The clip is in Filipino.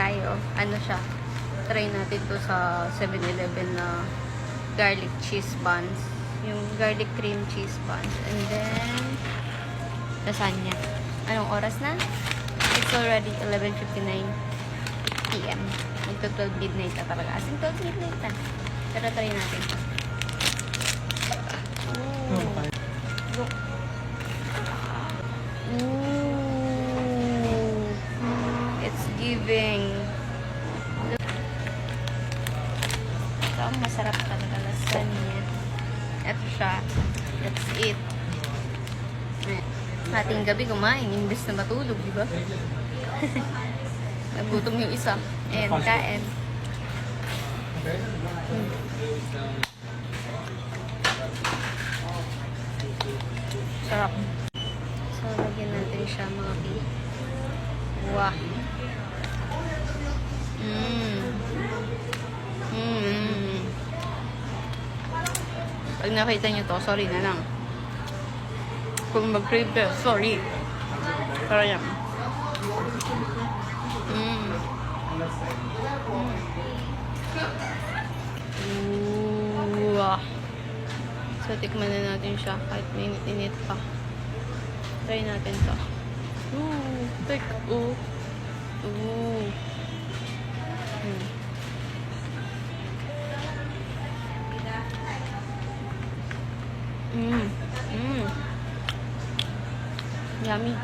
tayo. Ano siya? Try natin to sa 7-Eleven na garlic cheese buns. Yung garlic cream cheese buns. And then, lasagna. Anong oras na? It's already 11:59 PM. Ito 12 midnight na talaga. As in 12 midnight na. Pero try natin. Look. It's giving. Ito ang masarap talaga lasagna. Ito siya. That's it. Ating gabi kumain, imbes na matulog, di ba? Nagutom yung isa. Ayan, kain. Sarap. So, lagyan natin siya mga pi. Wow. Pag nakita nyo to, sorry na lang. Kung mag-crave ka, sorry. Pero yan. Wow. So, tikman na natin siya kahit mainit-init pa. Try natin to. Take. Yummy.